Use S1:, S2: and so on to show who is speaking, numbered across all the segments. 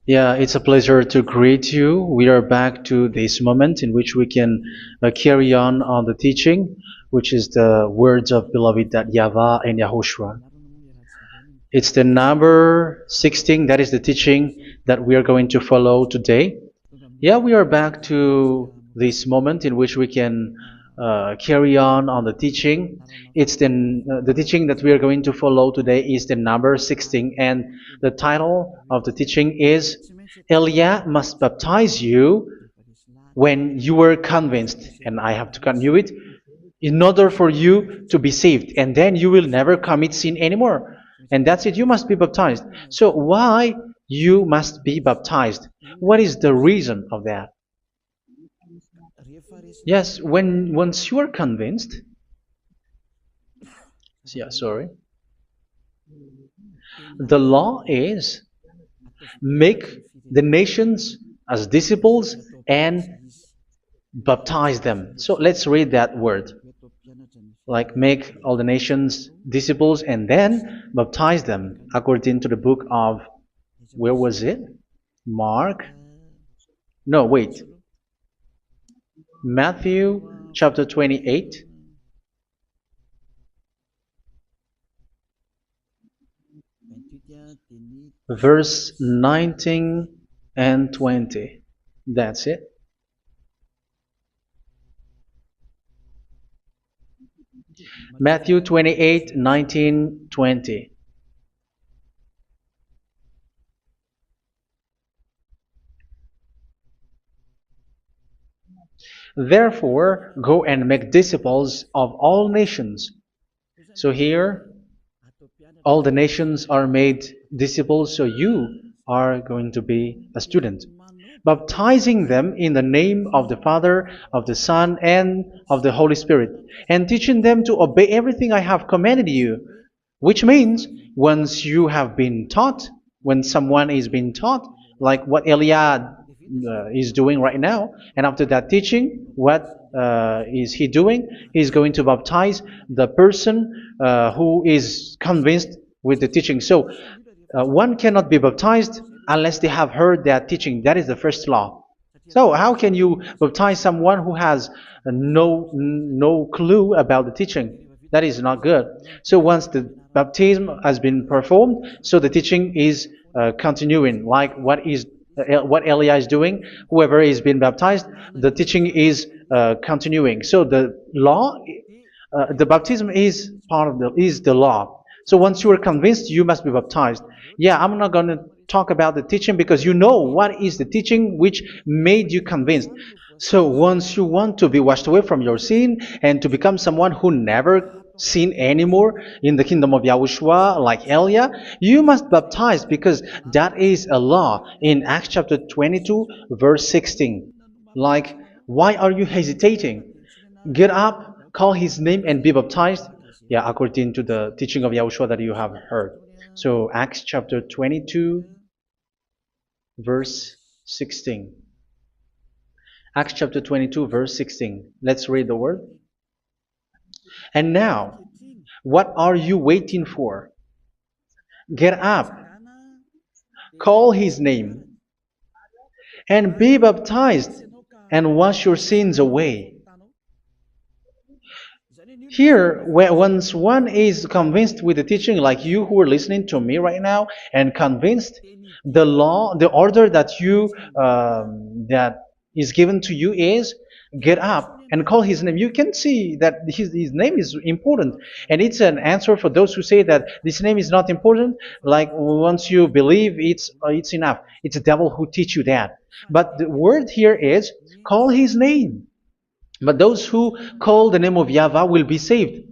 S1: Yeah, it's a pleasure to greet you. We are back to this moment in which we can carry on the teaching, which is the words of beloved that YAHVAH and YAHOSHUA. It's the number 16, that is the teaching that we are going to follow today. Yeah, we are back to this moment in which we can carry on the teaching. It's the teaching that we are going to follow today is the number 16, and the title of the teaching is Elia must baptize you when you were convinced, and I have to continue it, in order for you to be saved, and then you will never commit sin anymore. And that's it, you must be baptized. So why you must be baptized? What is the reason of that? Yes, when once you are convinced, yeah, sorry, the law is make the nations as disciples and baptize them. So let's read that word. Like make all the nations disciples and then baptize them according to the book of, where was it? Mark? No, wait. Matthew chapter 28. Verse 19 and 20. That's it. Matthew 28, 19, 20. Therefore, go and make disciples of all nations. So here, all the nations are made disciples, so you are going to be a student. Baptizing them in the name of the Father, of the Son, and of the Holy Spirit, and teaching them to obey everything I have commanded you. Which means, once you have been taught, when someone is being taught, like what Elia is doing right now, and after that teaching, what is he doing? He's going to baptize the person who is convinced with the teaching. So one cannot be baptized unless they have heard that teaching. That is the first law. So how can you baptize someone who has no clue about the teaching? That is not good. So once the baptism has been performed, so the teaching is continuing, like what Elia is doing. Whoever is being baptized, the teaching is continuing. So the law, the baptism is part of the law. So once you are convinced, you must be baptized. Yeah, I'm not going to talk about the teaching because you know what is the teaching which made you convinced. So once you want to be washed away from your sin and to become someone who never sin anymore in the kingdom of Yahushua, like Elia, you must baptize because that is a law in Acts chapter 22, verse 16. Like, why are you hesitating? Get up, call his name, and be baptized. Yeah, according to the teaching of Yahushua that you have heard. So Acts chapter 22, verse 16. Acts chapter 22, verse 16. Let's read the word. And now, what are you waiting for? Get up, call his name, and be baptized, and wash your sins away. Here, once one is convinced with the teaching, like you who are listening to me right now, and convinced, the law, the order that that is given to you is get up and call his name. You can see that his name is important, and it's an answer for those who say that this name is not important. Like once you believe, it's enough. It's the devil who teach you that. But the word here is call his name. But those who call the name of YAHVAH will be saved,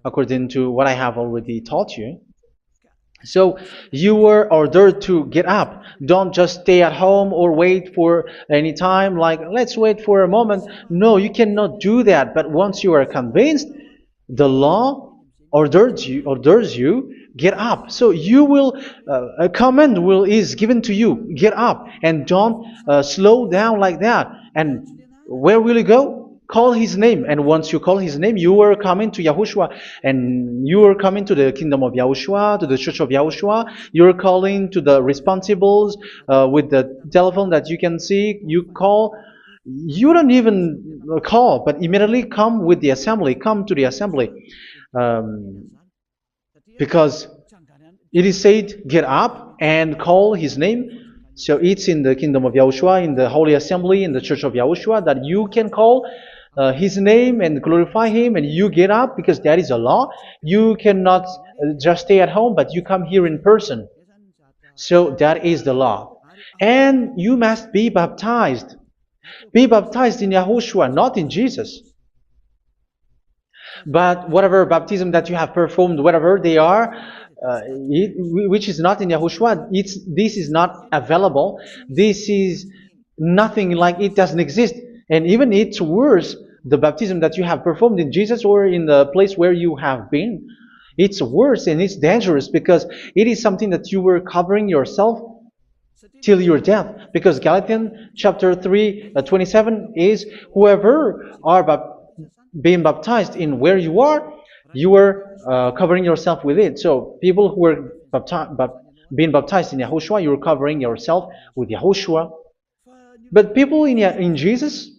S1: according to what I have already taught you. So you were ordered to get up. Don't just stay at home or wait for any time, like let's wait for a moment. No, you cannot do that. But once you are convinced, the law orders you get up. So you will a command is given to you, get up, and don't slow down like that. And where will you go? call his name, and once you call his name, you are coming to Yahushua, and you are coming to the kingdom of Yahushua, to the church of Yahushua. You are calling to the responsibles with the telephone that you can see. You call. You don't even call, but immediately come with the assembly. Come to the assembly, um, because it is said, get up and call his name. So it's in the kingdom of Yahushua, in the holy assembly, in the church of Yahushua, that you can call his name and glorify him, and you get up because that is a law. You cannot just stay at home, but you come here in person. So that is the law. And you must be baptized. Be baptized in Yahushua, not in Jesus. But whatever baptism that you have performed, whatever they are, which is not in Yahushua, this is not available. This is nothing, like it doesn't exist. And even it's worse, the baptism that you have performed in Jesus or in the place where you have been. It's worse and it's dangerous because it is something that you were covering yourself till your death. Because Galatians chapter 3, 27 is, whoever are being baptized in where you are covering yourself with it. So people who were being baptized in Yahushua, you're covering yourself with Yahushua. But people in Jesus,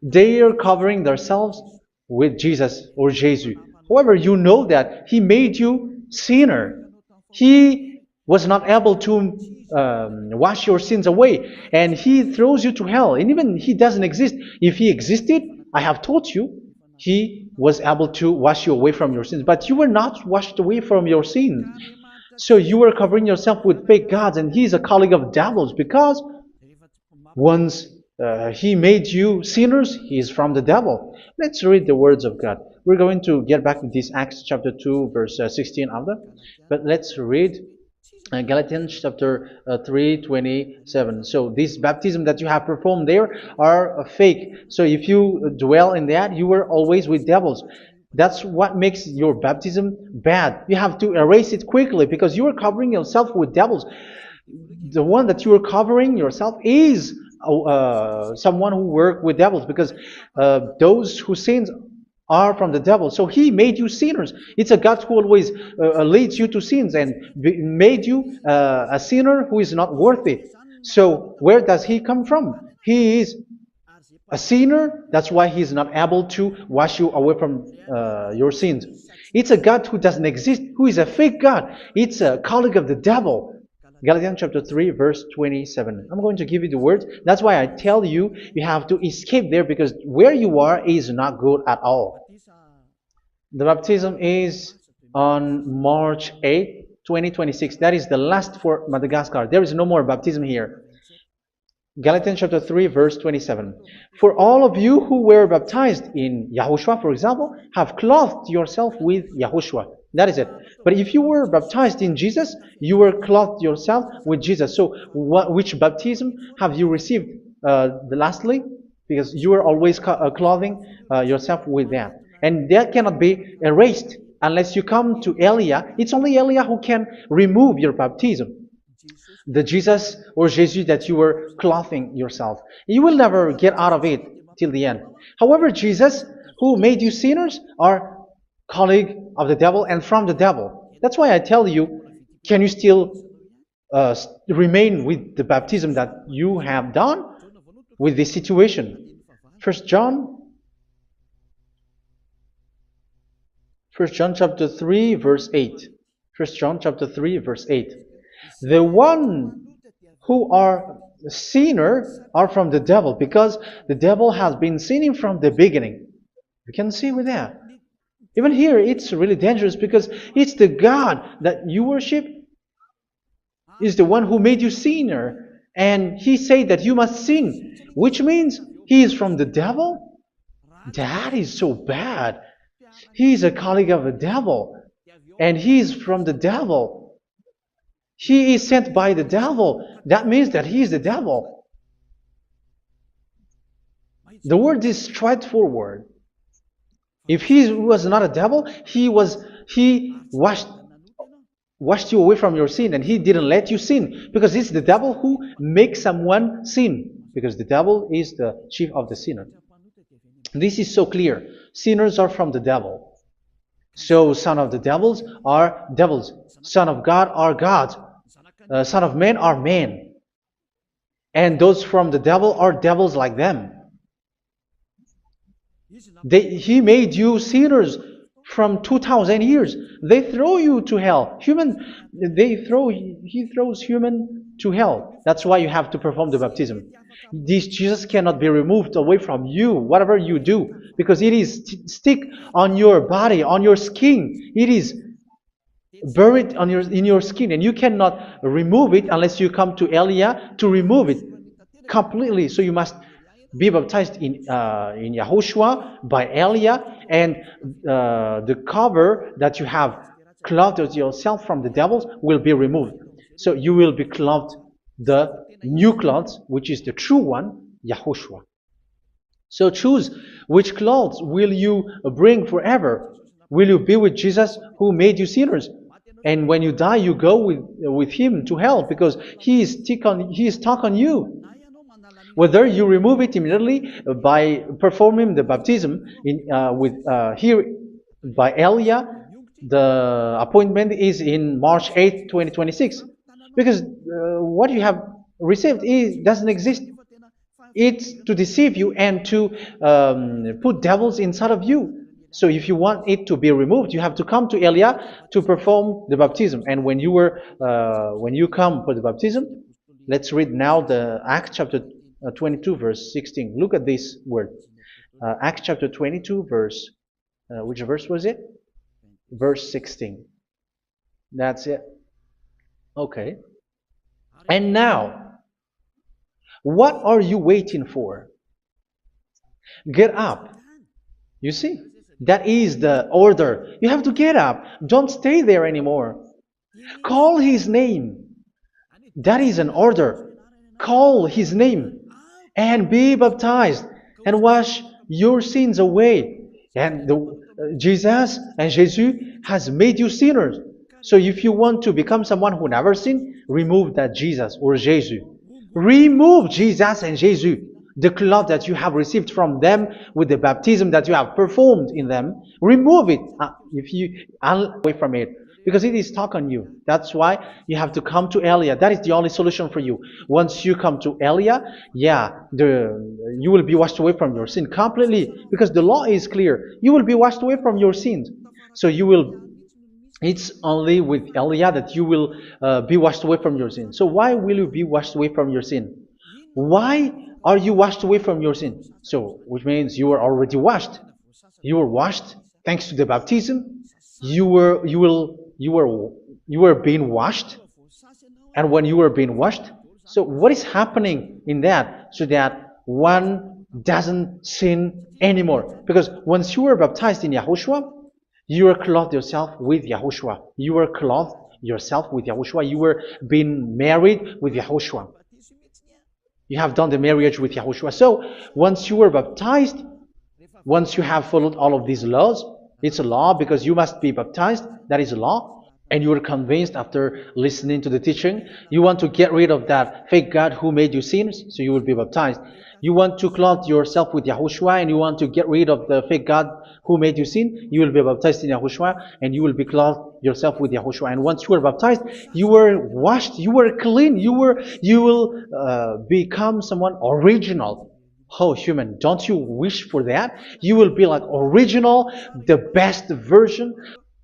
S1: they are covering themselves with Jesus or Jesus. However, you know that he made you sinner. He was not able to wash your sins away, and he throws you to hell. And even he doesn't exist. If he existed, I have told you, he was able to wash you away from your sins. But you were not washed away from your sins. So you were covering yourself with fake gods, and he is a colleague of devils, because once he made you sinners, he is from the devil. Let's read the words of God. We're going to get back to this Acts chapter 2, verse 16 after. But let's read Galatians chapter 3:27. So this baptism that you have performed there are fake. So if you dwell in that, you were always with devils. That's what makes your baptism bad. You have to erase it quickly because you are covering yourself with devils. The one that you are covering yourself is someone who worked with devils, because those who sins are from the devil. So he made you sinners. It's a God who always leads you to sins and made you a sinner who is not worthy. So where does he come from? He is a sinner. That's why he is not able to wash you away from your sins. It's a God who doesn't exist, who is a fake God. It's a colleague of the devil. Galatians chapter 3, verse 27. I'm going to give you the words. That's why I tell you, you have to escape there, because where you are is not good at all. The baptism is on March 8, 2026. That is the last for Madagascar. There is no more baptism here. Galatians chapter 3, verse 27. For all of you who were baptized in Yahushua, for example, have clothed yourself with Yahushua. That is it. But if you were baptized in Jesus, you were clothed yourself with Jesus. So which baptism have you received lastly? Because you are always clothing yourself with that. And that cannot be erased unless you come to Elia. It's only Elia who can remove your baptism. The Jesus or Jesus that you were clothing yourself. You will never get out of it till the end. However, Jesus, who made you sinners, are colleague of the devil and from the devil. That's why I tell you, can you still remain with the baptism that you have done with this situation? First John chapter 3, verse 8. First John chapter 3, verse 8. The one who are sinner are from the devil, because the devil has been sinning from the beginning. You can see with that. Even here, it's really dangerous, because it's the God that you worship is the one who made you sinner, and he said that you must sin, which means he is from the devil. That is so bad. He is a colleague of the devil, and he is from the devil. He is sent by the devil. That means that he is the devil. The word is straightforward. If he was not a devil, he washed you away from your sin, and he didn't let you sin, because it's the devil who makes someone sin, because the devil is the chief of the sinner. This is so clear. Sinners are from the devil. So son of the devils are devils. Son of God are gods. Son of men are men. And those from the devil are devils like them. He made you sinners from 2,000 years. They throw you to hell. He throws human to hell. That's why you have to perform the baptism. This Jesus cannot be removed away from you, whatever you do, because it is stick on your body, on your skin. It is buried in your skin, and you cannot remove it unless you come to Elia to remove it completely. So you must be baptized in YAHOSHUA by Elia, and the cover that you have clothed yourself from the devils will be removed. So you will be clothed the new clothes, which is the true one, YAHOSHUA. So choose which clothes will you bring forever. Will you be with Jesus who made you sinners? And when you die, you go with him to hell because he is stuck on you. Whether you remove it immediately by performing the baptism here by Elia, the appointment is in March 8, 2026. Because what you have received doesn't exist. It's to deceive you and to put devils inside of you. So if you want it to be removed, you have to come to Elia to perform the baptism. And when you come for the baptism, let's read now the Acts chapter 22 verse 16. Look at this word. Acts chapter 22 verse, which verse was it? Verse 16. That's it. Okay. And now, what are you waiting for? Get up. You see, that is the order. You have to get up. Don't stay there anymore. Call his name. That is an order. Call his name and be baptized and wash your sins away. And Jesus has made you sinners. So if you want to become someone who never sinned, remove that Jesus or Jesus. Remove Jesus and Jesus, the cloth that you have received from them with the baptism that you have performed in them. Remove it away from it, because it is stuck on you. That's why you have to come to Elia. That is the only solution for you. Once you come to Elia, you will be washed away from your sin completely, because the law is clear. You will be washed away from your sins. So it's only with Elia that you will be washed away from your sin. So why will you be washed away from your sin? Why are you washed away from your sin? So, which means you are already washed. You were washed thanks to the baptism. You were being washed, and when you were being washed, so what is happening in that? So that one doesn't sin anymore. Because once you were baptized in YAHOSHUA, you were clothed yourself with YAHOSHUA. You were clothed yourself with YAHOSHUA. You were being married with YAHOSHUA. You have done the marriage with YAHOSHUA. So once you were baptized, once you have followed all of these laws, it's a law because you must be baptized. That is a law. And you are convinced after listening to the teaching, you want to get rid of that fake God who made you sinners, so you will be baptized. You want to clothe yourself with YAHOSHUA, and you want to get rid of the fake God who made you sin, you will be baptized in YAHOSHUA, and you will be clothed yourself with YAHOSHUA. And once you are baptized, you were washed, you were clean, you will become someone original. Oh, human, don't you wish for that? You will be like original, the best version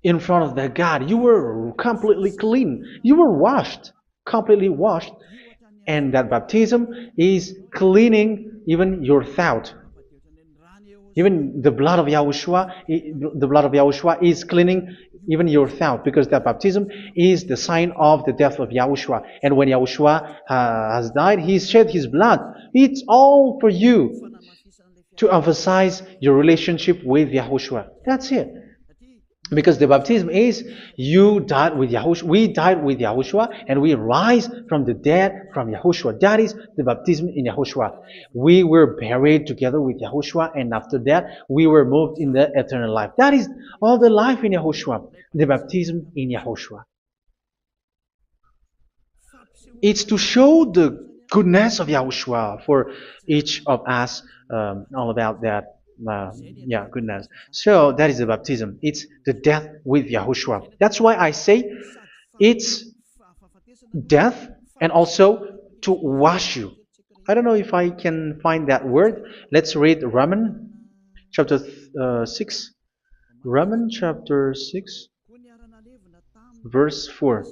S1: in front of that God. You were completely clean. You were washed, completely washed. And that baptism is cleaning even your thought. Even the blood of YAHOSHUA is cleaning even your thought, because that baptism is the sign of the death of YAHOSHUA. And when YAHOSHUA has died, he shed his blood. It's all for you to emphasize your relationship with YAHOSHUA. That's it. Because the baptism is you died with YAHOSHUA, we died with YAHOSHUA, and we rise from the dead from YAHOSHUA. That is the baptism in YAHOSHUA. We were buried together with YAHOSHUA, and after that we were moved in the eternal life. That is all the life in YAHOSHUA, the baptism in YAHOSHUA. It's to show the goodness of YAHOSHUA for each of us, all about that. Yeah, goodness. So that is the baptism. It's the death with Yahushua. That's why I say it's death and also to wash you. I don't know if I can find that word. Let's read Romans chapter 6. Romans chapter 6, verse 4.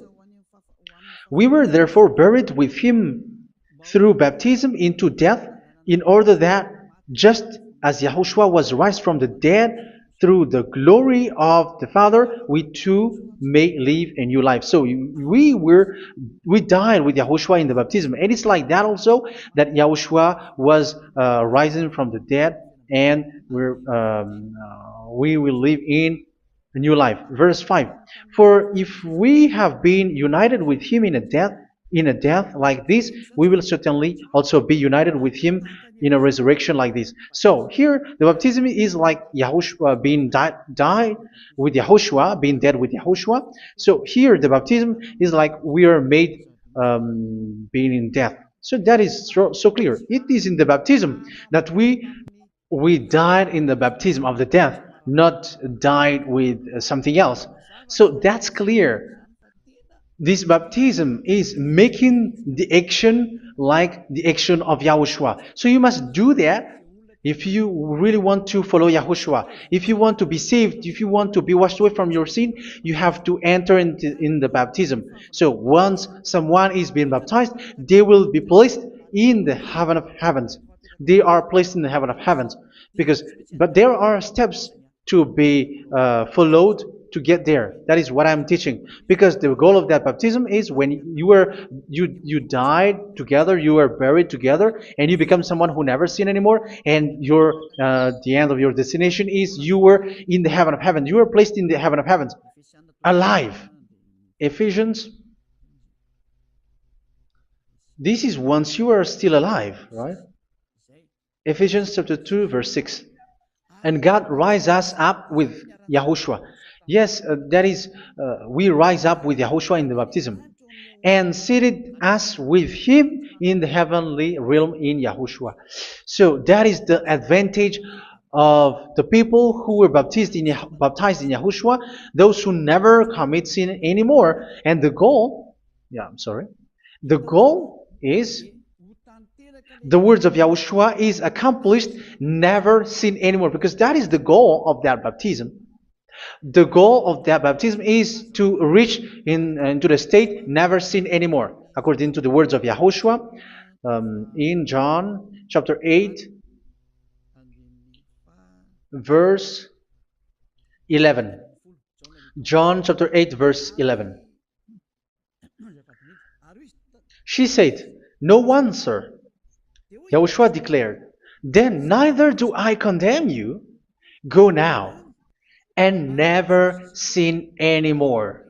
S1: We were therefore buried with him through baptism into death, in order that, just as Yahushua was raised from the dead through the glory of the Father, we too may live a new life. So we died with Yahushua in the baptism, and it's like that also that Yahushua was rising from the dead, and we will live in a new life. Verse 5. For if we have been united with him in a death like this, we will certainly also be united with him in a resurrection like this. So here the baptism is like Yahushua being died with Yahushua, being dead with Yahushua. So here the baptism is like we are made being in death. So that is so clear. It is in the baptism that we died in the baptism of the death, not died with something else. So that's clear. This baptism is making the action like the action of Yahushua. So you must do that if you really want to follow Yahushua. If you want to be saved, if you want to be washed away from your sin, you have to enter in the baptism. So once someone is being baptized, they will be placed in the heaven of heavens. They are placed in the heaven of heavens, but there are steps to be followed to get there. That is what I'm teaching, because the goal of that baptism is when you died together, you were buried together, and you become someone who never sin anymore, and the end of your destination is you were in the heaven of heaven. You were placed in the heaven of heavens, alive. Ephesians. This is once you are still alive, right? Ephesians chapter 2, verse 6. And God rise us up with Yahushua. Yes, that is, we rise up with Yahushua in the baptism. And seated us with him in the heavenly realm in Yahushua. So that is the advantage of the people who were baptized in Yahushua, those who never commit sin anymore. And the goal, the goal is the words of Yahushua is accomplished, never sin anymore, because that is the goal of that baptism. The goal of that baptism is to reach into the state never sin anymore, according to the words of Yahushua in John chapter 8, verse 11. John chapter 8, verse 11. She said, "No one, sir." Yahushua declared, "Then neither do I condemn you. Go now and never sin anymore."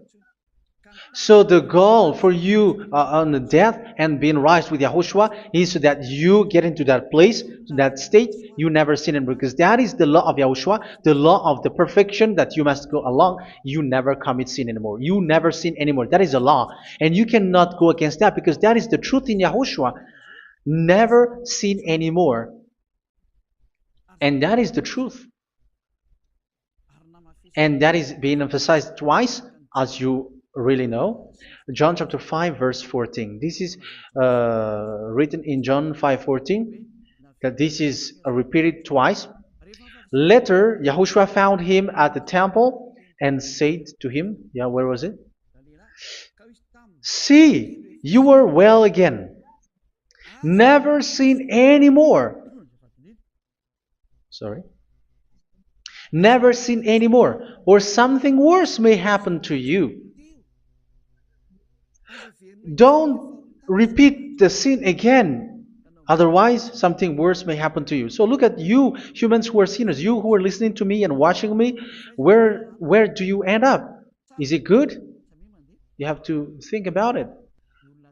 S1: So the goal for you on the death and being raised with Yahushua is so that you get into that place, that state, you never sin anymore. Because that is the law of Yahushua, the law of the perfection that you must go along. You never commit sin anymore. You never sin anymore. That is a law. And you cannot go against that, because that is the truth in Yahushua. Never sin anymore. And that is the truth. And that is being emphasized twice, as you really know. John chapter 5, verse 14. This is written in John 5:14. That this is repeated twice. Later, Yahushua found him at the temple and said to him, where was it? "See, you are well again. Never sin anymore." Never sin anymore, or something worse may happen to you. Don't repeat the sin again. Otherwise, something worse may happen to you. So look at you, humans who are sinners, you who are listening to me and watching me. Where do you end up? Is it good? You have to think about it.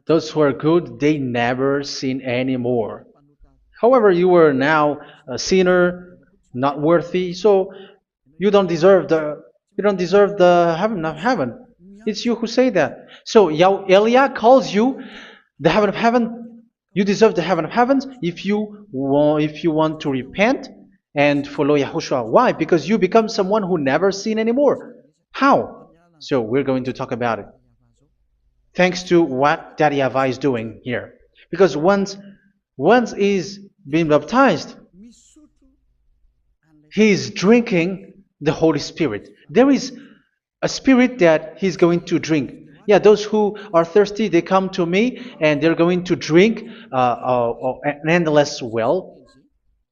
S1: Those who are good, they never sin anymore. However, you are now a sinner, not worthy, so you don't deserve the heaven of heaven. It's you who say that. So Elia calls you the heaven of heaven. You deserve the heaven of heavens if you want to repent and follow Yahushua. Why? Because you become someone who never sin anymore. How? So we're going to talk about it. Thanks to what Daddy YAHVAH is doing here. Because once he's been baptized, he's drinking the Holy Spirit. There is a spirit that he's going to drink. Yeah, those who are thirsty, they come to me and they're going to drink an endless well.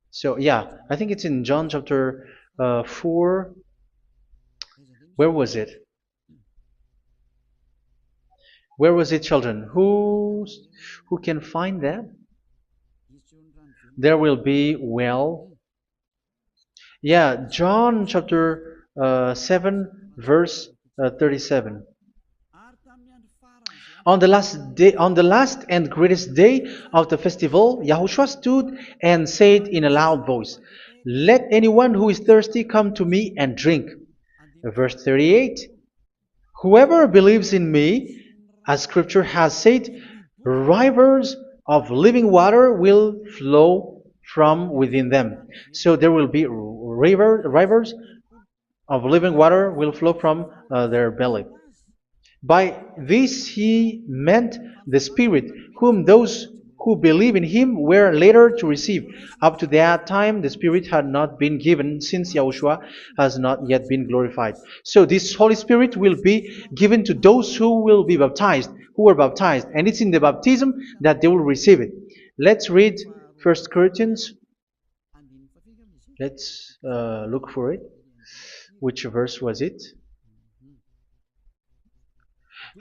S1: So yeah, I think it's in John chapter 4. Where was it? Where was it, children? Who can find that? There will be well. Yeah, John chapter 7, verse 37. On the last and greatest day of the festival, Yahushua stood and said in a loud voice, "Let anyone who is thirsty come to me and drink." Verse 38, "Whoever believes in me, as scripture has said, rivers of living water will flow from within them." So there will be rivers of living water will flow from their belly. By this he meant the Spirit, whom those who believe in him were later to receive. Up to that time, the Spirit had not been given, since Yahushua has not yet been glorified. So this Holy Spirit will be given to those who will be baptized, who were baptized, and it's in the baptism that they will receive it. Let's read 1 Corinthians. Let's look for it. Which verse was it?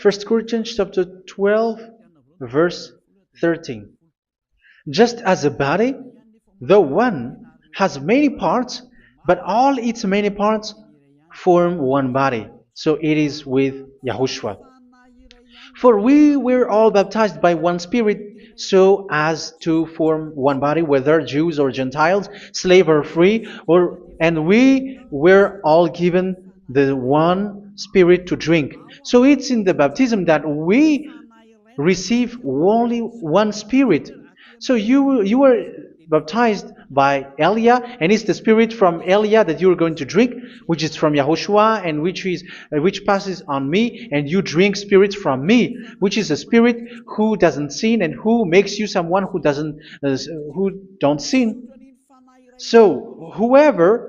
S1: 1 Corinthians chapter 12, verse 13. Just as a body, though one, has many parts, but all its many parts form one body. So it is with Yahushua. For we were all baptized by one Spirit, so as to form one body, whether Jews or Gentiles, slave or free, and we were all given the one Spirit to drink. So it's in the baptism that we receive only one Spirit. So you were baptized by Elia, and it's the Spirit from Elia that you are going to drink, which is from Yahushua, and which passes on me, and you drink Spirit from me, which is a Spirit who doesn't sin and who makes you someone who don't sin. So whoever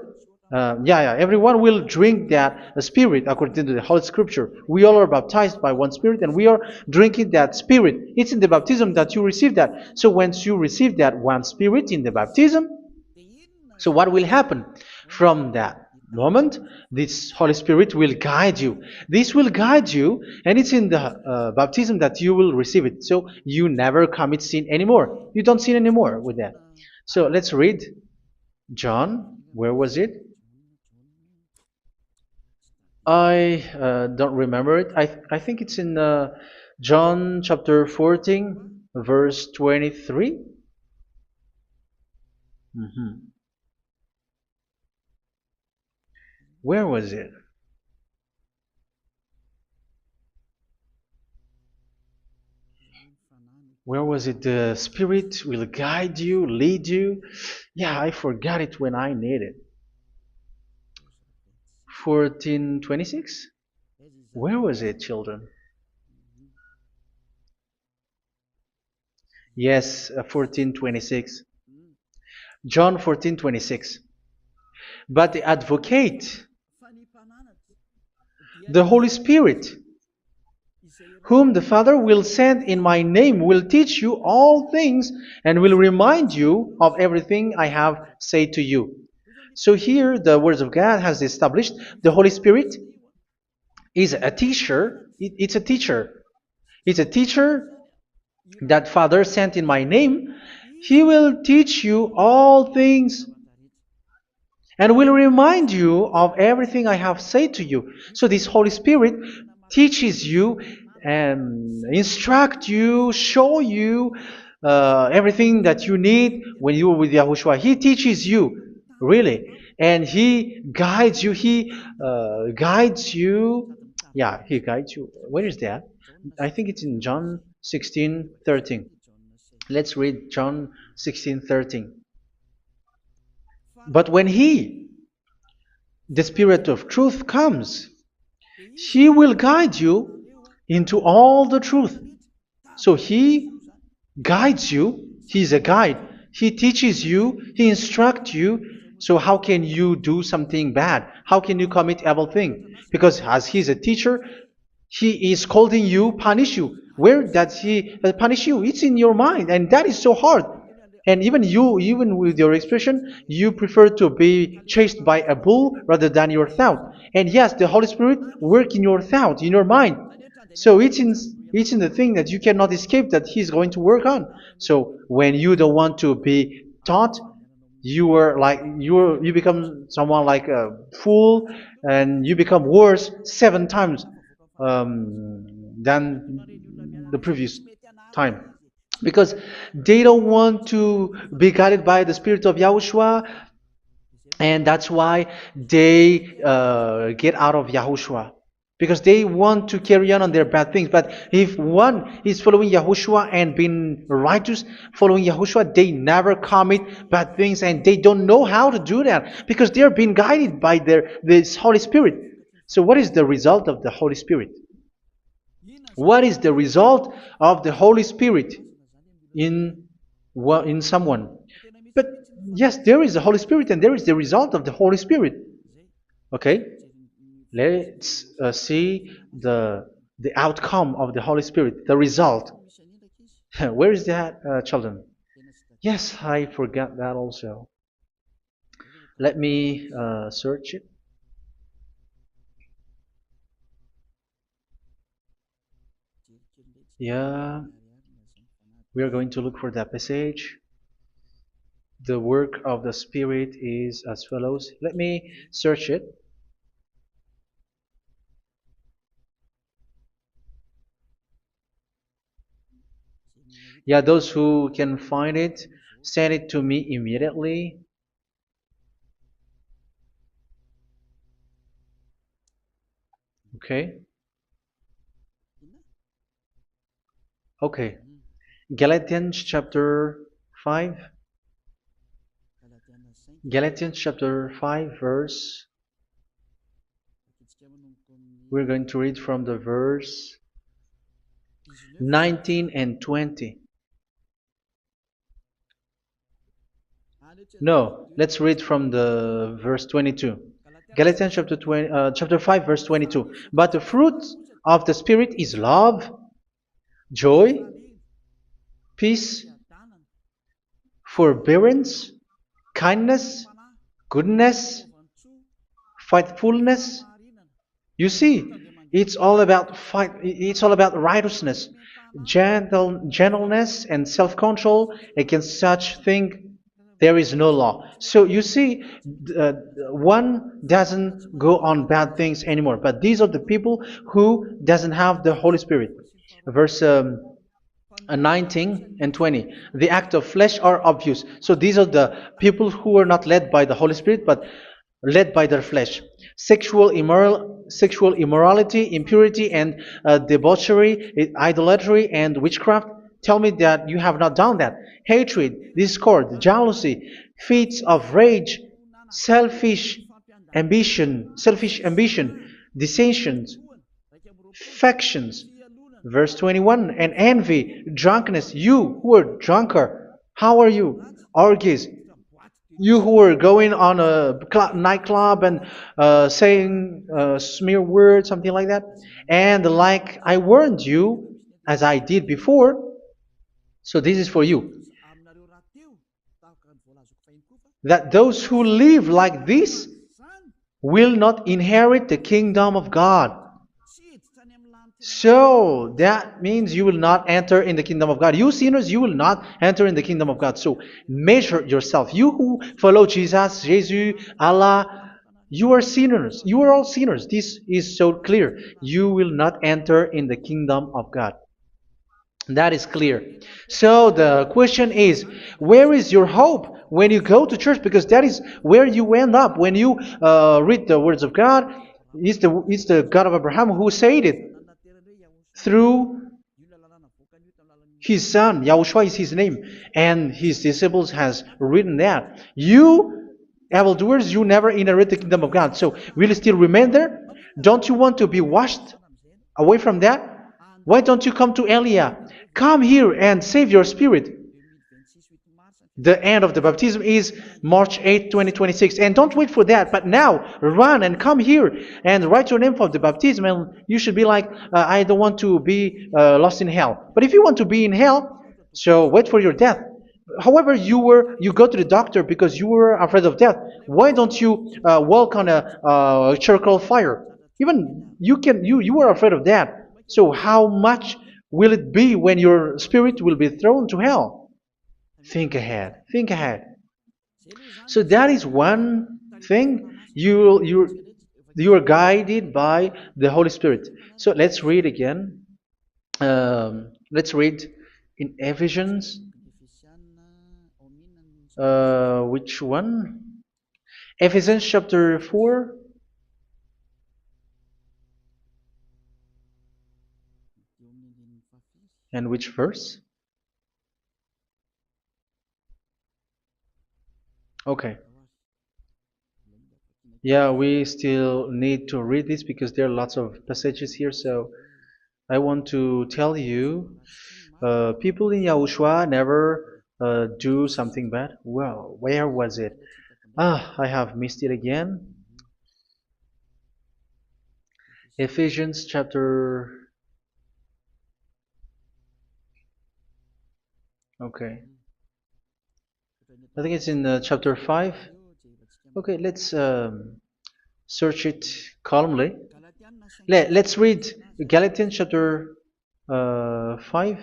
S1: everyone will drink that Spirit according to the Holy Scripture. We all are baptized by one Spirit, and we are drinking that Spirit. It's in the baptism that you receive that. So once you receive that one Spirit in the baptism, so what will happen? From that moment, this Holy Spirit will guide you. This will guide you, and it's in the baptism that you will receive it. So you never commit sin anymore. You don't sin anymore with that. So let's read John. Where was it? I don't remember it. I think it's in John chapter 14, verse 23. Where was it? Where was it? The Spirit will guide you, lead you. Yeah, I forgot it when I need it. 14:26? Where was it, children? Yes, 14:26. John 14:26. But the Advocate, the Holy Spirit, whom the Father will send in my name, will teach you all things and will remind you of everything I have said to you. So here the Word of God has established the Holy Spirit is a teacher. It's a teacher. It's a teacher that Father sent in my name. He will teach you all things and will remind you of everything I have said to you. So this Holy Spirit teaches you and instruct you, show you everything that you need when you are with Yahushua. He teaches you, really. And He guides you. He guides you. Yeah, He guides you. Where is that? I think it's in John 16:13. Let's read John 16:13. But when the Spirit of truth comes, He will guide you into all the truth. So He guides you. He's a guide. He teaches you. He instructs you. So how can you do something bad? How can you commit evil thing? Because as He's a teacher, He is scolding you, punish you. Where does He punish you? It's in your mind, and that is so hard. And even you, even with your expression, you prefer to be chased by a bull rather than your thought. And yes, the Holy Spirit work in your thought, in your mind. So it's in the thing that you cannot escape that He's going to work on. So when you don't want to be taught, you become someone like a fool, and you become worse 7 times than the previous time, because they don't want to be guided by the Spirit of Yahushua, and that's why they get out of Yahushua, because they want to carry on their bad things. But if one is following Yahushua and being righteous, following Yahushua, they never commit bad things, and they don't know how to do that because they are being guided by this Holy Spirit. So what is the result of the Holy Spirit? What is the result of the Holy Spirit in someone? But yes, there is the Holy Spirit, and there is the result of the Holy Spirit. Okay, let's see the outcome of the Holy Spirit, the result. Where is that, children? Yes, I forgot that also. Let me search it. Yeah, we are going to look for that passage. The work of the Spirit is as follows. Let me search it. Yeah, those who can find it, send it to me immediately. Okay. Okay. Galatians chapter 5. Galatians chapter 5 verse. We're going to read from the verse 19 and 20. No, let's read from the verse 22. Galatians chapter 5 verse 22. But the fruit of the Spirit is love, joy, peace, forbearance, kindness, goodness, faithfulness. You see, it's all about it's all about righteousness, gentleness, and self-control. Against such thing there is no law. So you see, one doesn't go on bad things anymore. But these are the people who doesn't have the Holy Spirit. Verse 19 and 20. The act of flesh are obvious. So these are the people who are not led by the Holy Spirit, but led by their flesh. Sexual immorality, impurity, and debauchery, idolatry, and witchcraft. Tell me that you have not done that. Hatred, discord, jealousy, fits of rage, selfish ambition, dissensions, factions. Verse 21, and envy, drunkenness. You who are drunkard, how are you? Orgies. You who are going on a nightclub and saying smear words, something like that. And like I warned you, as I did before, so this is for you. That those who live like this will not inherit the kingdom of God. So that means you will not enter in the kingdom of God. You sinners, you will not enter in the kingdom of God. So measure yourself. You who follow Jesus, Allah, you are sinners. You are all sinners. This is so clear. You will not enter in the kingdom of God. That is clear. So the question is, where is your hope when you go to church? Because that is where you end up. When you read the words of God, it's the God of Abraham who said it through His Son. Yahushua is His name, and His disciples has written that. You evildoers, you never inherit the kingdom of God. So will you still remain there? Don't you want to be washed away from that? Why don't you come to Elia? Come here and save your spirit. The end of the baptism is March 8th, 2026. And don't wait for that, but now run and come here and write your name for the baptism. And you should be like, I don't want to be lost in hell. But if you want to be in hell, so wait for your death. However, you go to the doctor because you were afraid of death. Why don't you walk on a charcoal fire? Even you were afraid of that. So how much will it be when your spirit will be thrown to hell? Think ahead. Think ahead. So that is one thing. You are guided by the Holy Spirit. So let's read again. Let's read in Ephesians. Which one? Ephesians chapter 4. And which verse? Okay. Yeah, we still need to read this because there are lots of passages here. So I want to tell you, people in Yahushua never do something bad. Well, where was it? I have missed it again. Ephesians chapter. Okay. I think it's in chapter 5. Okay, let's search it calmly. Let's read Galatians chapter 5,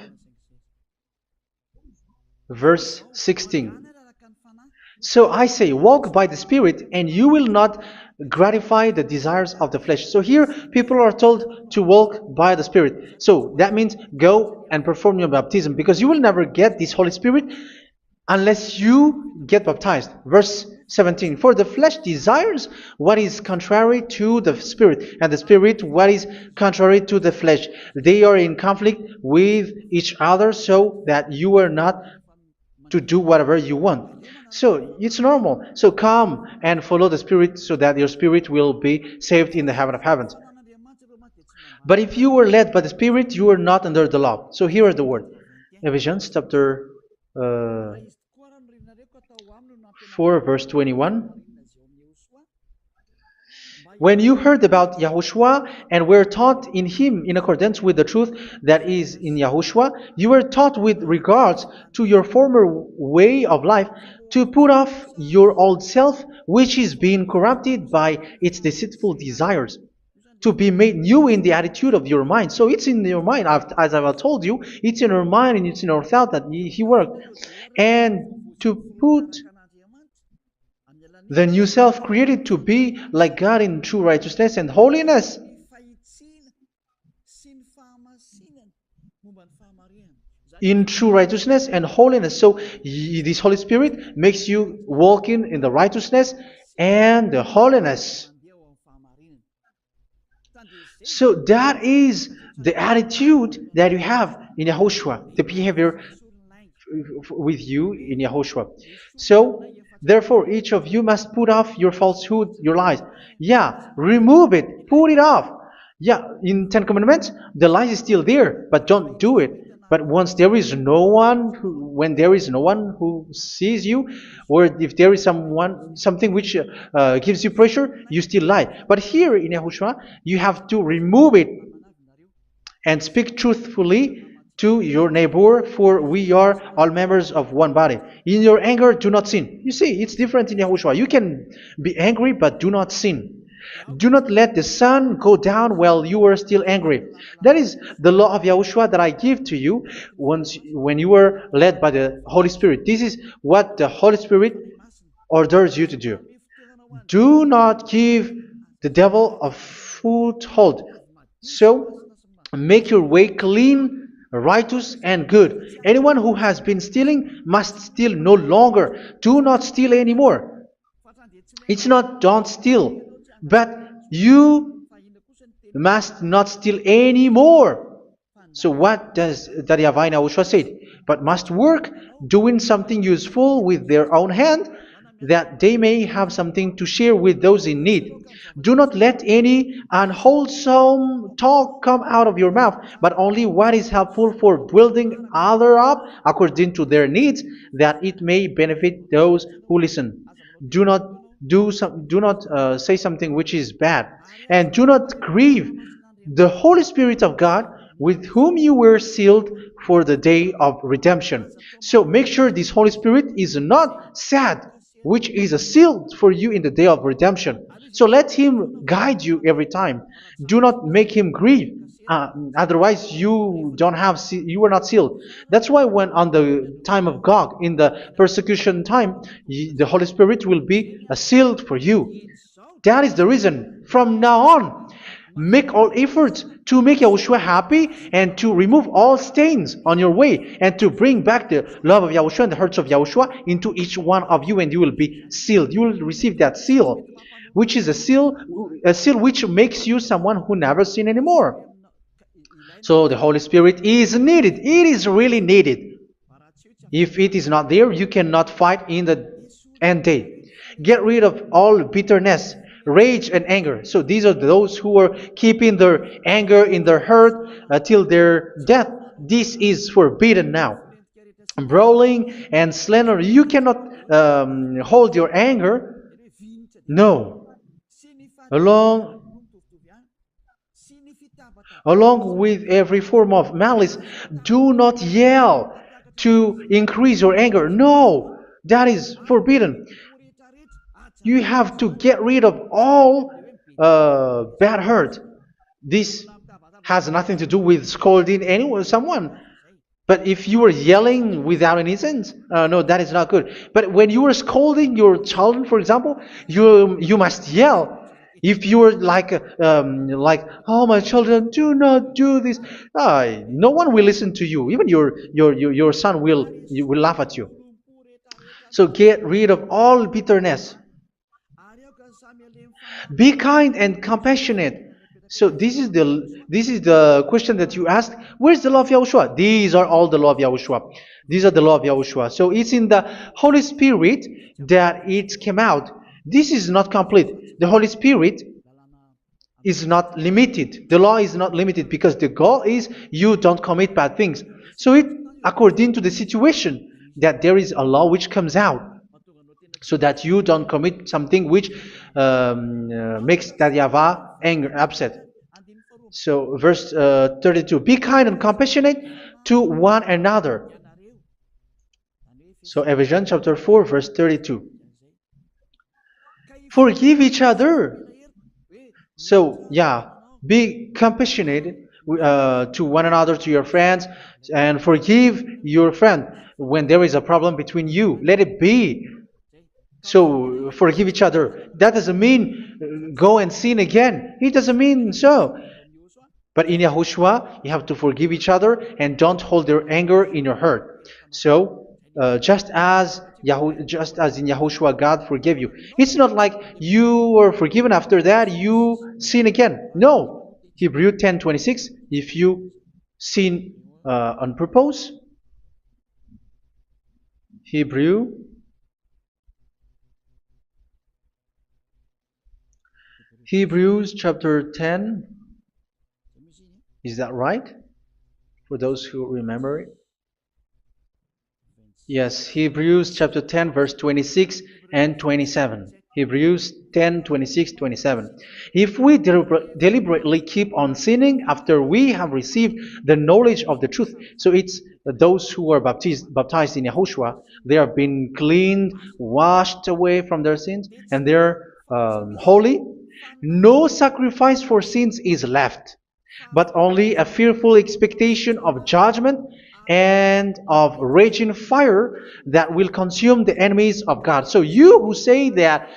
S1: verse 16. So I say, walk by the Spirit, and you will not gratify the desires of the flesh. So here, people are told to walk by the Spirit. So that means go and perform your baptism, because you will never get this Holy Spirit unless you get baptized. Verse 17. For the flesh desires what is contrary to the Spirit, and the Spirit what is contrary to the flesh. They are in conflict with each other, so that you are not to do whatever you want. So it's normal. So come and follow the Spirit so that your spirit will be saved in the heaven of heavens. But if you were led by the Spirit, you are not under the law. So here are the word. Ephesians chapter 4 verse 21. When you heard about Yahushua and were taught in him in accordance with the truth that is in Yahushua, you were taught with regards to your former way of life to put off your old self, which is being corrupted by its deceitful desires, to be made new in the attitude of your mind. So it's in your mind, as I've told you, it's in your mind and it's in your thought that he worked. And to put the new self created to be like God in true righteousness and holiness. In true righteousness and holiness. So this Holy Spirit makes you walk in the righteousness and the holiness. So that is the attitude that you have in Yahushua, the behavior with you in Yahushua. So therefore, each of you must put off your falsehood, your lies. Yeah, remove it, put it off. Yeah, in Ten Commandments, the lies is still there, but don't do it. But once there is no one, when there is no one who sees you, or if there is something which gives you pressure, you still lie. But here in Yahushua, you have to remove it and speak truthfully to your neighbor, for we are all members of one body. In your anger, do not sin. You see, it's different in Yahushua. You can be angry, but do not sin. Do not let the sun go down while you are still angry. That is the law of Yahushua that I give to you when you were led by the Holy Spirit. This is what the Holy Spirit orders you to do. Do not give the devil a foothold. So, make your way clean, righteous, and good. Anyone who has been stealing must steal no longer. Do not steal anymore. It's not don't steal, but you must not steal anymore. So what does YAHVAH say? But must work, doing something useful with their own hand, that they may have something to share with those in need. Do not let any unwholesome talk come out of your mouth, but only what is helpful for building others up according to their needs, that it may benefit those who listen. Do not do not say something which is bad, and do not grieve the Holy Spirit of God, with whom you were sealed for the day of redemption. So make sure this Holy Spirit is not sad, which is a seal for you in the day of redemption. So let Him guide you every time. Do not make Him grieve. Otherwise, you don't have you are not sealed. That's why when on the time of God, in the persecution time, the Holy Spirit will be a sealed for you. That is the reason. From now on, make all efforts to make Yahushua happy and to remove all stains on your way and to bring back the love of Yahushua and the hearts of Yahushua into each one of you, and you will be sealed. You will receive that seal, which is a seal which makes you someone who never sin anymore. So the Holy Spirit is needed. It is really needed. If it is not there, you cannot fight in the end day. Get rid of all bitterness, rage, and anger. So these are those who are keeping their anger in their heart till their death. This is forbidden now. Brawling and slander. You cannot hold your anger. No. Along Along with every form of malice, do not yell to increase your anger. No, that is forbidden. You have to get rid of all bad hurt. This has nothing to do with scolding anyone, someone. But if you are yelling without any sense, no, that is not good. But when you are scolding your child, for example, you must yell. If you are like, oh my children, do not do this, no one will listen to you. Even your son will laugh at you. So get rid of all bitterness. Be kind and compassionate. So this is the question that you asked. Where's the law of Yahushua? These are all the law of Yahushua. These are the law of Yahushua. So it's in the Holy Spirit that it came out. This is not complete. The Holy Spirit is not limited. The law is not limited because the goal is you don't commit bad things. So it according to the situation that there is a law which comes out, so that you don't commit something which makes that YAHVAH anger, upset. So verse 32, be kind and compassionate to one another. So Ephesians chapter 4 verse 32. Forgive each other. So yeah, be compassionate to one another, to your friends, and forgive your friend when there is a problem between you. Let it be. So forgive each other. That doesn't mean go and sin again. It doesn't mean so. But in Yahushua, you have to forgive each other and don't hold your anger in your heart. So just as in Yahushua, God forgave you. It's not like you were forgiven after that you sin again. No. Hebrew 10:26. If you sin on purpose, Hebrews chapter 10. Is that right? For those who remember it. Yes, Hebrews chapter 10 verse 26 and 27. Hebrews 10, 26, 27. If we deliberately keep on sinning after we have received the knowledge of the truth, so it's those who are baptized in Yahushua, they have been cleaned, washed away from their sins, and they're holy. No sacrifice for sins is left, but only a fearful expectation of judgment and of raging fire that will consume the enemies of God. So you who say that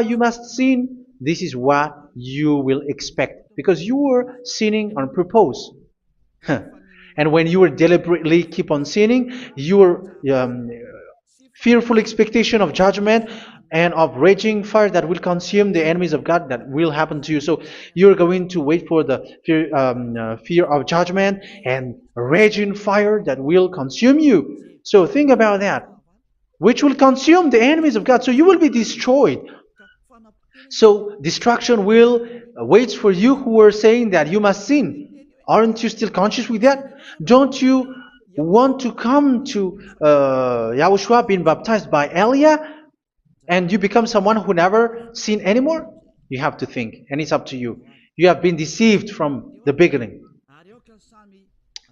S1: you must sin, this is what you will expect, because you were sinning on purpose. And when you will deliberately keep on sinning, your fearful expectation of judgment and of raging fire that will consume the enemies of God, that will happen to you. So you're going to wait for the fear of judgment and raging fire that will consume you. So think about that. which will consume the enemies of God. So you will be destroyed. So destruction will wait for you who are saying that you must sin. Aren't you still conscious with that? Don't you want to come to Yahushua being baptized by Elia and you become someone who never sinned anymore? You have to think, and it's up to you. You have been deceived from the beginning.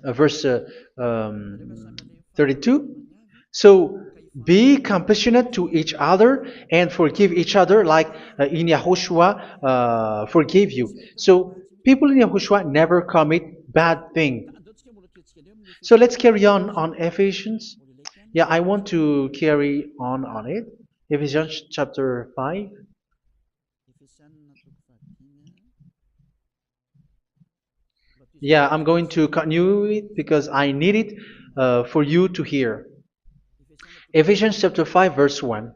S1: Verse 32. So be compassionate to each other and forgive each other like in Yahushua forgave you. So people in Yahushua never commit bad thing. So let's carry on Ephesians. Yeah, I want to carry on it. Ephesians chapter 5. Yeah, I'm going to continue it because I need it for you to hear. Ephesians chapter 5 verse 1.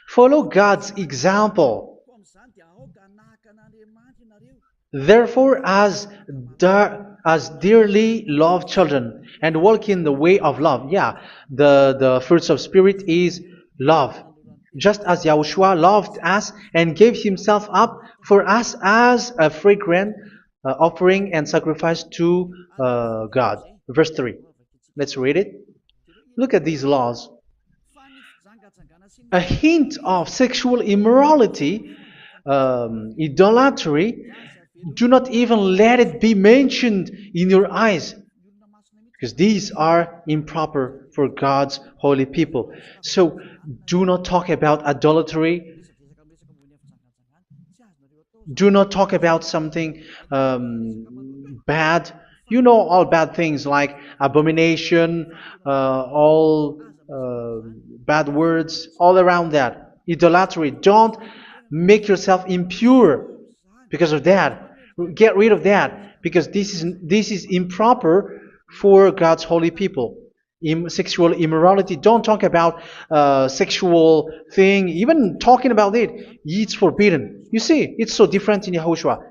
S1: Follow God's example. Therefore, as dearly loved children, and walk in the way of love. Yeah, the fruits of spirit is love. Just as Yahushua loved us and gave himself up for us as a fragrant offering and sacrifice to God. Verse 3. Let's read it. Look at these laws. A hint of sexual immorality, idolatry, do not even let it be mentioned in your eyes, because these are improper for God's holy people. So do not talk about idolatry. Do not talk about something bad. You know all bad things like abomination, all bad words, all around that. Idolatry. Don't make yourself impure because of that. Get rid of that because this is improper for God's holy people. Sexual immorality. Don't talk about sexual thing. Even talking about it's forbidden. You see, it's so different in Yahushua.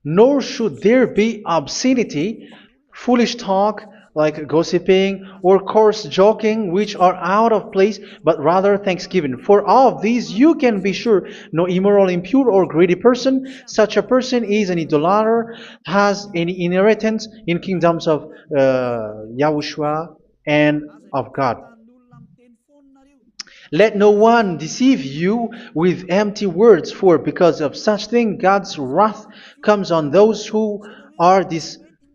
S1: Nor should there be obscenity, foolish talk like gossiping or coarse joking, which are out of place, but rather thanksgiving. For of these you can be sure: no immoral, impure, or greedy person, such a person is an idolater, has any inheritance in kingdoms of Yahushua and of God. Let no one deceive you with empty words, for because of such thing God's wrath comes on those who are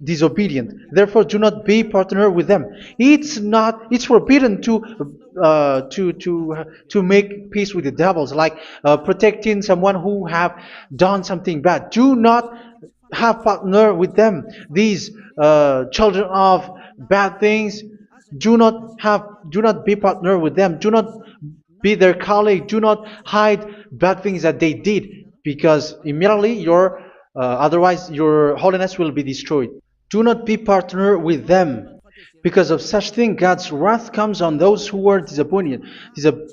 S1: disobedient. Therefore, do not be partner with them. It's forbidden to make peace with the devils, like protecting someone who have done something bad. Do not have partner with them. These children of bad things. Do not be partner with them. Do not be their colleague. Do not hide bad things that they did, because immediately otherwise your holiness will be destroyed. Do not be partner with them. Because of such thing, God's wrath comes on those who are disobedient.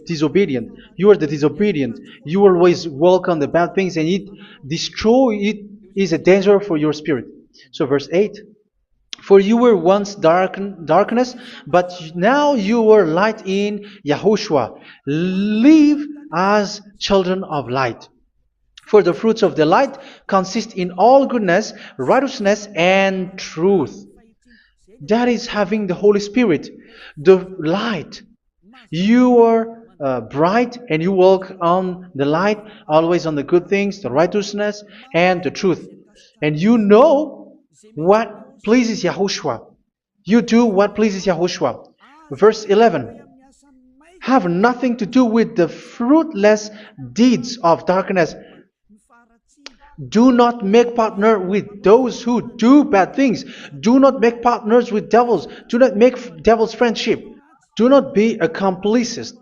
S1: Disobedient. You are the disobedient. You always walk on the bad things, and it is a danger for your spirit. So verse 8. For you were once darkness, but now you are light in Yahushua. Live as children of light. For the fruits of the light consist in all goodness, righteousness, and truth. That is having the Holy Spirit, the light. You are bright and you walk on the light, always on the good things, the righteousness, and the truth. And you know what pleases Yahushua. You do what pleases Yahushua. Verse 11. Have nothing to do with the fruitless deeds of darkness. Do not make partner with those who do bad things. Do not make partners with devils. Do not make devils friendship. Do not be a complicit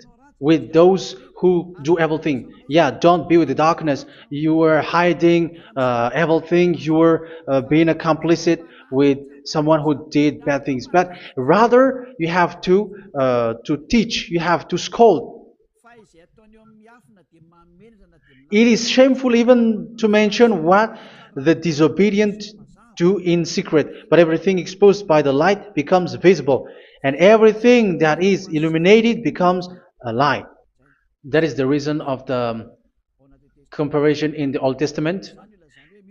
S1: with those who do evil thing. Yeah, don't be with the darkness. You are hiding evil thing. You are being a complicit with someone who did bad things. But rather, you have to teach. You have to scold. It is shameful even to mention what the disobedient do in secret, but everything exposed by the light becomes visible, and everything that is illuminated becomes lie. That is the reason of the comparison in the Old Testament.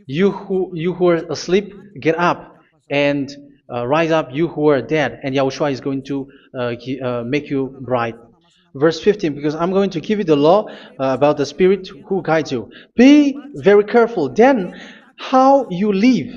S1: You who are asleep, get up and rise up, you who are dead, and Yahushua is going to make you bright. Verse 15, because I'm going to give you the law about the Spirit who guides you. Be very careful then how you live,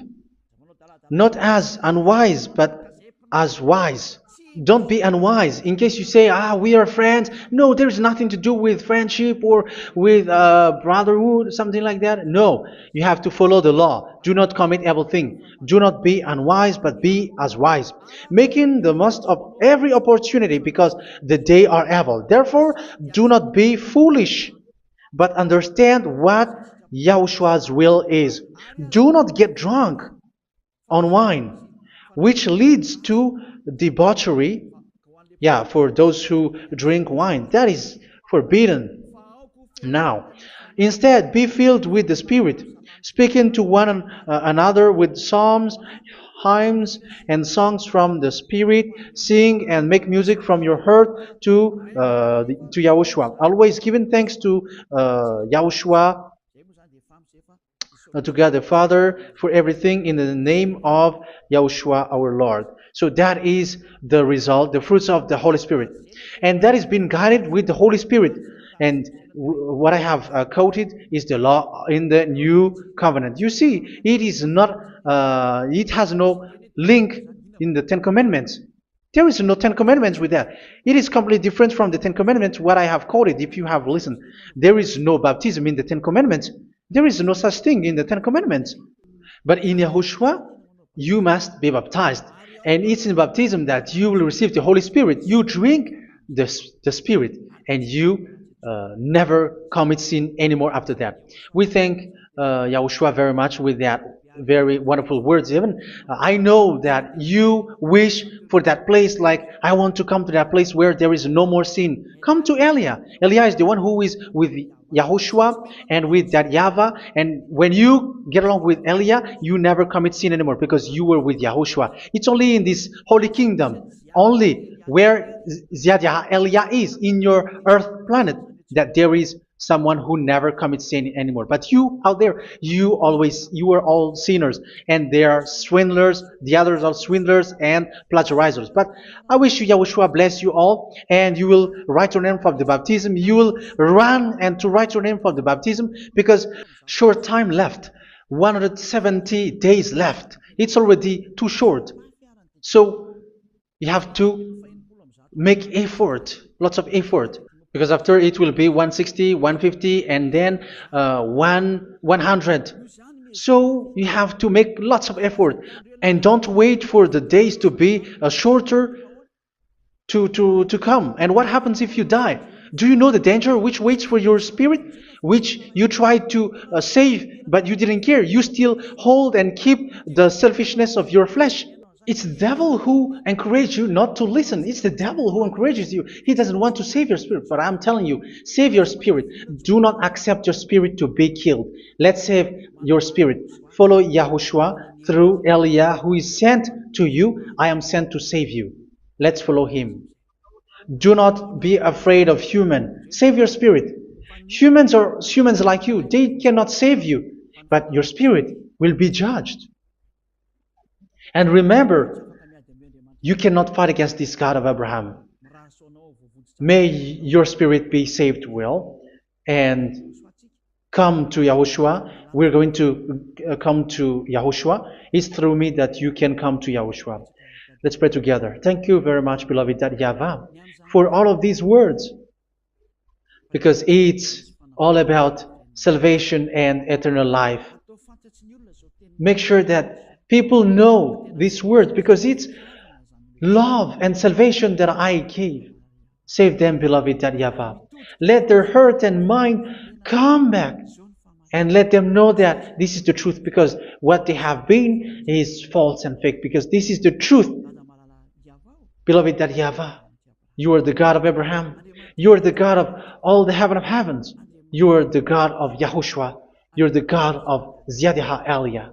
S1: not as unwise, but as wise. Don't be unwise. In case you say, we are friends. No, there's nothing to do with friendship or with brotherhood, something like that. No, you have to follow the law. Do not commit evil thing. Do not be unwise, but be as wise, making the most of every opportunity, because the day are evil. Therefore, do not be foolish, but understand what Yahushua's will is. Do not get drunk on wine, which leads to debauchery. Yeah, for those who drink wine, that is forbidden now. Instead, be filled with the Spirit, speaking to one another with psalms, hymns, and songs from the Spirit. Sing and make music from your heart to Yahushua. Always giving thanks to Yahushua, to God the Father, for everything in the name of Yahushua our Lord. So that is the result, the fruits of the Holy Spirit. And that is being guided with the Holy Spirit. And what I have quoted is the law in the new covenant. You see, it is not, it has no link in the Ten Commandments. There is no Ten Commandments with that. It is completely different from the Ten Commandments, what I have quoted, if you have listened. There is no baptism in the Ten Commandments. There is no such thing in the Ten Commandments. But in Yahushua, you must be baptized. And it's in baptism that you will receive the Holy Spirit. You drink the Spirit, and you never commit sin anymore after that. We thank Yahushua very much with that very wonderful words. Even I know that you wish for that place, like I want to come to that place where there is no more sin. Come to Elia. Elia is the one who is with Yahushua and with that YAHVAH, and when you get along with Elia, you never commit sin anymore because you were with Yahushua. It's only in this holy kingdom, only where Elia is, in your earth planet, that there is someone who never commits sin anymore. But you out there, you are all sinners, and they are swindlers. The others are swindlers and plagiarizers. But I wish you, Yahushua, bless you all, and you will write your name for the baptism. You will run and to write your name for the baptism, because short time left, 170 days left. It's already too short. So you have to make effort, lots of effort, because after it will be 160, 150, and then 100. So you have to make lots of effort, and don't wait for the days to be shorter to come. And what happens if you die? Do you know the danger which waits for your spirit, which you tried to save, but you didn't care? You still hold and keep the selfishness of your flesh. It's the devil who encourages you not to listen. It's the devil who encourages you. He doesn't want to save your spirit. But I'm telling you, save your spirit. Do not accept your spirit to be killed. Let's save your spirit. Follow Yahushua through Elia, who is sent to you. I am sent to save you. Let's follow him. Do not be afraid of human. Save your spirit. Humans are humans like you. They cannot save you. But your spirit will be judged. And remember, you cannot fight against this God of Abraham. May your spirit be saved well and come to Yahushua. We're going to come to Yahushua. It's through me that you can come to Yahushua. Let's pray together. Thank you very much, beloved YAHVAH, for all of these words, because it's all about salvation and eternal life. Make sure that people know these words, because it's love and salvation that I gave. Save them, beloved YAHVAH. Let their heart and mind come back, and let them know that this is the truth, because what they have been is false and fake, because this is the truth. Beloved YAHVAH, you are the God of Abraham. You are the God of all the heaven of heavens. You are the God of Yahushua. You are the God of Ziadiha Elia.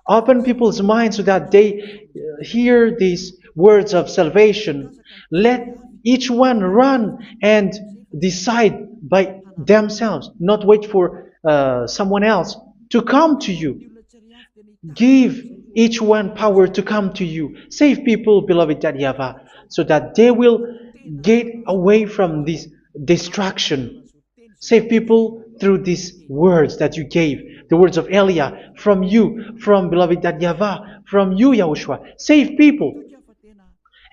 S1: Open people's minds so that they hear these words of salvation. Let Each one run and decide by themselves, not wait for someone else to come to you. Give each one power to come to you. Save people, beloved Yahavah, so that they will get away from this distraction. Save people through these words that you gave, the words of Elia, from you, from beloved Yahavah, from you, Yahushua. Save people.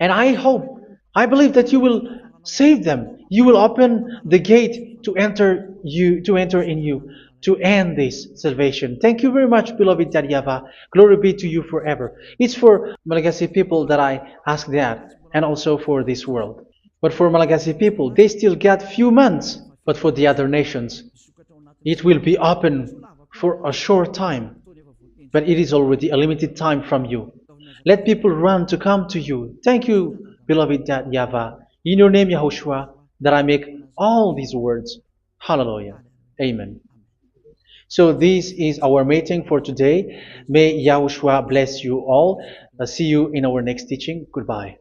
S1: And I hope, I believe that you will save them. You will open the gate to enter in you, to end this salvation. Thank you very much, beloved Yahavah. Glory be to you forever. It's for Malagasy people that I ask that, and also for this world. But for Malagasy people, they still get few months. But for the other nations, it will be open for a short time. But it is already a limited time from you. Let people run to come to you. Thank you, beloved Yahavah. In your name, Yahushua, that I make all these words. Hallelujah. Amen. So this is our meeting for today. May Yahushua bless you all. See you in our next teaching. Goodbye.